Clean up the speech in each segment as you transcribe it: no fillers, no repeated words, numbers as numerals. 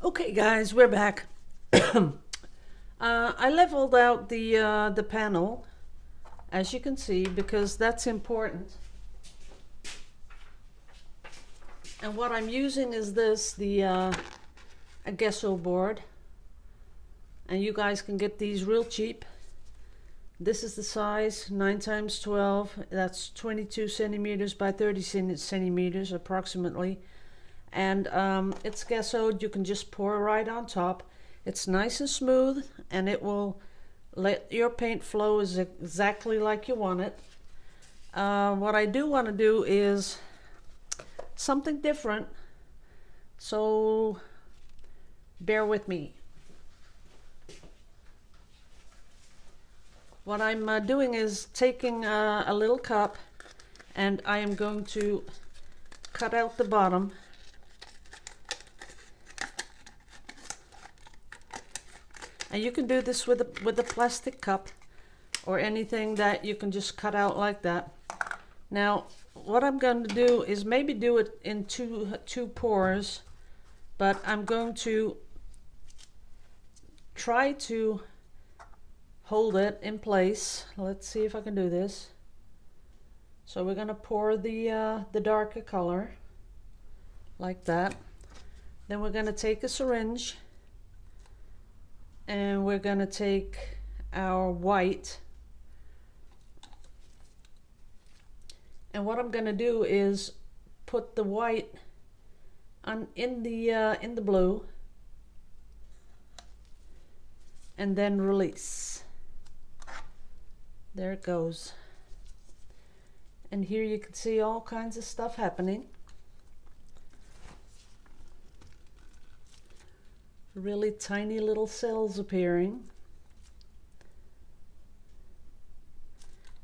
Okay, guys, we're back. I leveled out the panel, as you can see, because that's important. And what I'm using is the a gesso board, and you guys can get these real cheap. This is the size 9 times 12. That's 22 centimeters by 30 centimeters approximately. And it's gessoed. You can just pour right on top. It's nice and smooth, and it will let your paint flow exactly like you want it. What I do want to do is something different, so bear with me. What I'm doing is taking a little cup, and I am going to cut out the bottom. And you can do this with a plastic cup or anything that you can just cut out like that. Now, what I'm going to do is maybe do it in two pours, but I'm going to try to hold it in place. Let's see if I can do this. So we're going to pour the darker color like that. Then we're going to take a syringe, and we're going to take our white, and what I'm going to do is put the white in the blue, and then release. There it goes. And here you can see all kinds of stuff happening. Really tiny little cells appearing.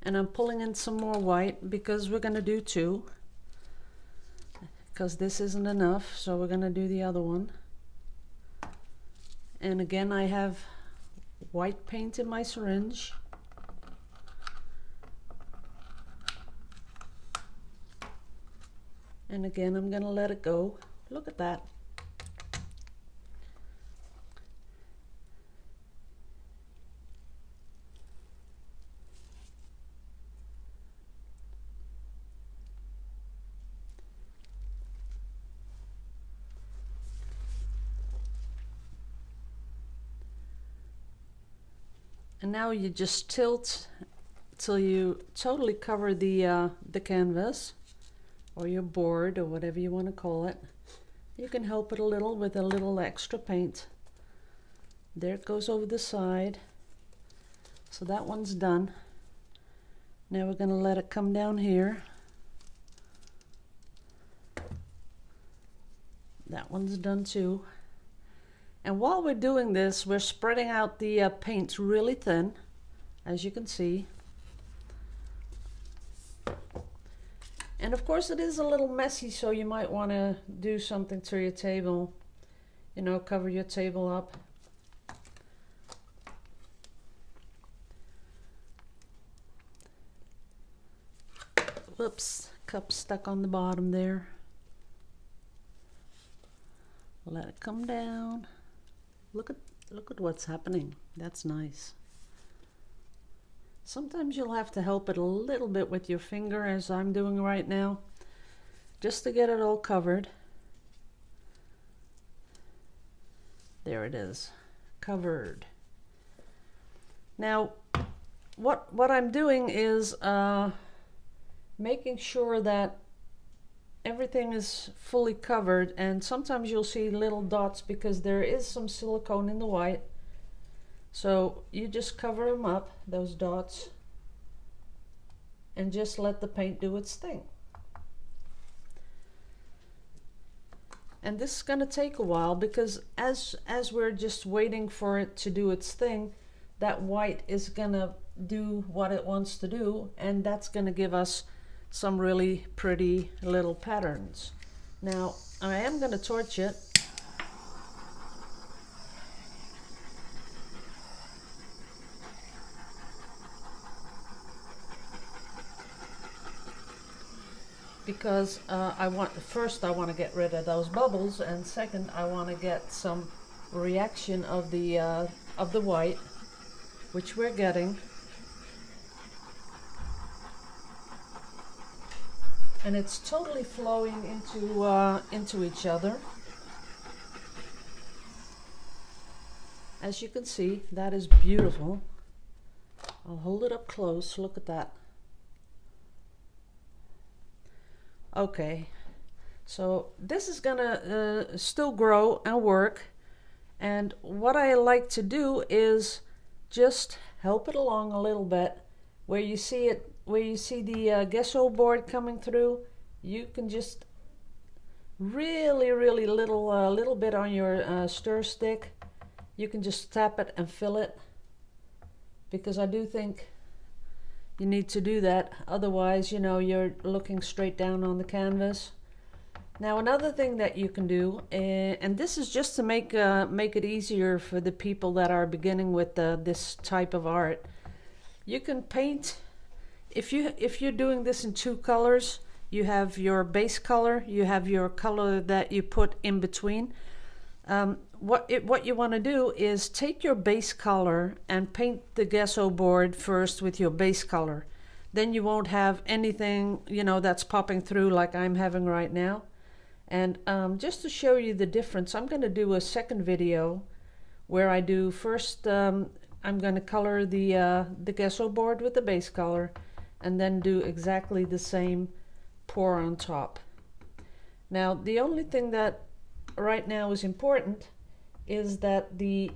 And I'm pulling in some more white because we're going to do two. Because this isn't enough, so we're going to do the other one. And again, I have white paint in my syringe. And again, I'm going to let it go. Look at that. And now you just tilt till you totally cover the canvas or your board or whatever you want to call it. You can help it a little with a little extra paint. There it goes over the side. So that one's done. Now we're going to let it come down here. That one's done too. And while we're doing this, we're spreading out the paint really thin, as you can see. And of course it is a little messy, so you might want to do something to your table. You know, cover your table up. Whoops, cup stuck on the bottom there. Let it come down. Look at what's happening. That's nice. Sometimes you'll have to help it a little bit with your finger, as I'm doing right now, just to get it all covered. There it is, covered. Now, what I'm doing is making sure that everything is fully covered, and sometimes you'll see little dots because there is some silicone in the white. So you just cover them up, those dots, and just let the paint do its thing. And this is going to take a while because as we're just waiting for it to do its thing, that white is going to do what it wants to do, and that's going to give us some really pretty little patterns. Now I am going to torch it. because I want to get rid of those bubbles, and second I want to get some reaction of the white, which we're getting. And it's totally flowing into each other. As you can see, that is beautiful. I'll hold it up close. Look at that. Okay, so this is gonna still grow and work. And what I like to do is just help it along a little bit. Where you see it, where you see the gesso board coming through, you can just really little bit on your stir stick. You can just tap it and fill it, because I do think you need to do that. Otherwise, you know, you're looking straight down on the canvas. Now, another thing that you can do, and this is just to make it easier for the people that are beginning with this type of art. You can paint, if you're doing this in two colors, you have your base color, you have your color that you put in between. What you want to do is take your base color and paint the gesso board first with your base color. Then you won't have anything, you know, that's popping through like I'm having right now. And just to show you the difference, I'm going to do a second video where I do first, I'm going to color the gesso board with the base color, and then do exactly the same pour on top. Now, the only thing that right now is important is that the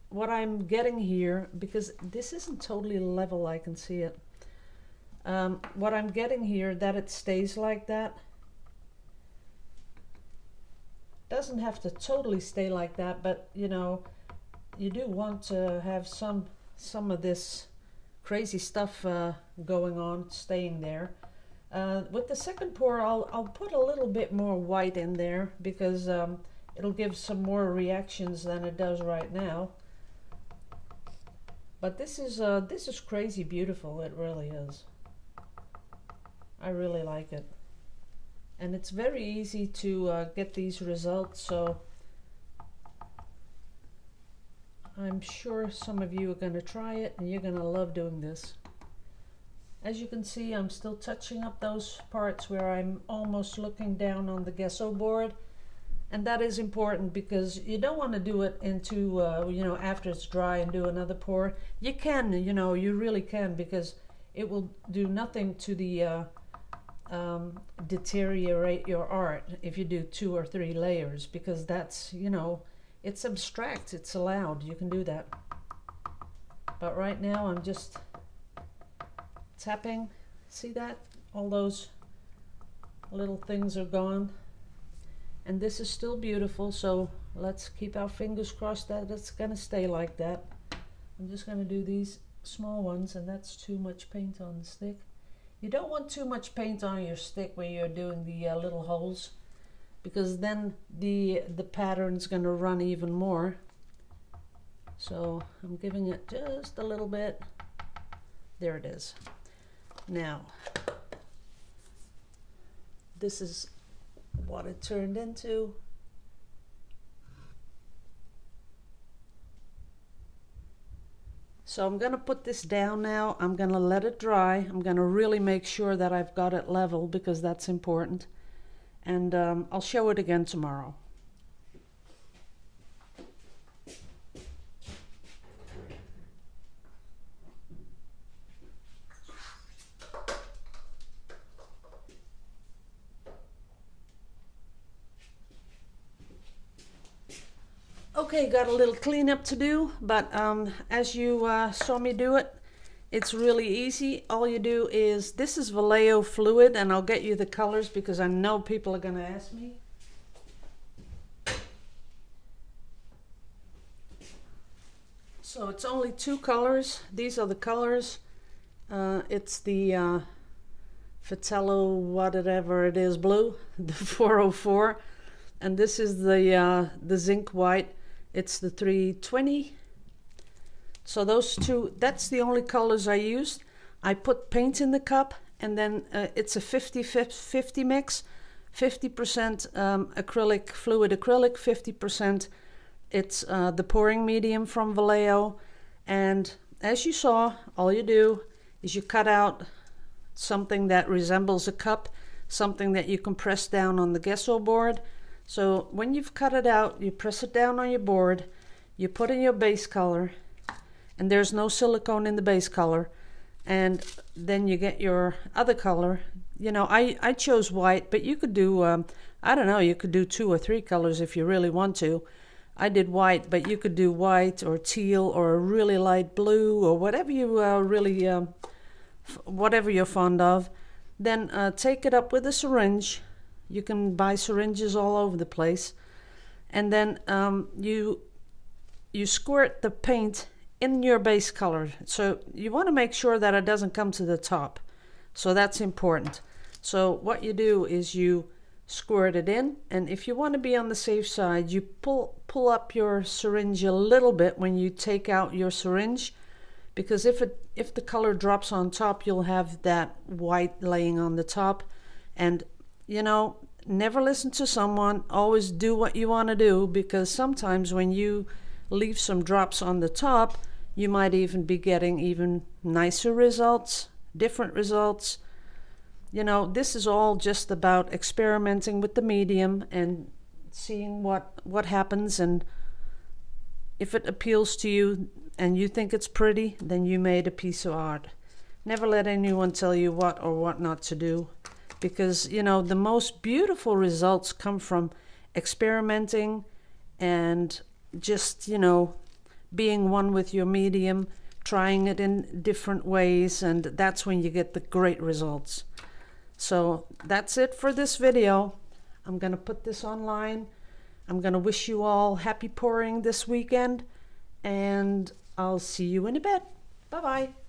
what I'm getting here, because this isn't totally level, I can see it. What I'm getting here, that it stays like that. Doesn't have to totally stay like that, but you know, you do want to have some of this crazy stuff going on, staying there. With the second pour, I'll put a little bit more white in there, because it'll give some more reactions than it does right now. But this is crazy beautiful. It really is. I really like it, and it's very easy to get these results. So I'm sure some of you are going to try it, and you're going to love doing this. As you can see, I'm still touching up those parts where I'm almost looking down on the gesso board. And that is important, because you don't want to do it into, you know, after it's dry and do another pour. You can, you know, you really can, because it will do nothing to the deteriorate your art if you do 2 or 3 layers, because that's, you know, it's abstract, it's allowed, you can do that. But right now I'm just tapping. See that? All those little things are gone. And this is still beautiful, so let's keep our fingers crossed that it's gonna stay like that. I'm just gonna do these small ones, and that's too much paint on the stick. You don't want too much paint on your stick when you're doing the little holes, because then the pattern's gonna run even more. So I'm giving it just a little bit. There it is. Now, this is what it turned into. So I'm going to put this down now. I'm going to let it dry. I'm going to really make sure that I've got it level, because that's important. And I'll show it again tomorrow. Okay, got a little cleanup to do, but as you saw me do it, it's really easy. All you do is, this is Vallejo fluid, and I'll get you the colors because I know people are going to ask me. So it's only 2 colors. These are the colors. It's the Fratello, whatever it is, blue, the 404, and this is the zinc white. It's the 320. So those 2, that's the only colors I used. I put paint in the cup, and then it's a 50-50 mix. 50% acrylic, fluid acrylic, 50% it's the pouring medium from Vallejo. And as you saw, all you do is you cut out something that resembles a cup, something that you can press down on the gesso board. So when you've cut it out, you press it down on your board, you put in your base color, and there's no silicone in the base color, and then you get your other color. You know, I chose white, but you could do, I don't know, you could do 2 or 3 colors if you really want to. I did white, but you could do white or teal or a really light blue or whatever you whatever you're fond of. Then take it up with a syringe. You can buy syringes all over the place. And then you squirt the paint in your base color. So you want to make sure that it doesn't come to the top. So that's important. So what you do is you squirt it in, and if you want to be on the safe side, you pull up your syringe a little bit when you take out your syringe, because if the color drops on top, you'll have that white laying on the top. And you know, never listen to someone, always do what you want to do, because sometimes when you leave some drops on the top, you might even be getting even nicer results, different results. You know, this is all just about experimenting with the medium and seeing what happens, and if it appeals to you and you think it's pretty, then you made a piece of art. Never let anyone tell you what or what not to do, because, you know, the most beautiful results come from experimenting and just, you know, being one with your medium, trying it in different ways, and that's when you get the great results. So that's it for this video. I'm going to put this online. I'm going to wish you all happy pouring this weekend, and I'll see you in a bit. Bye-bye.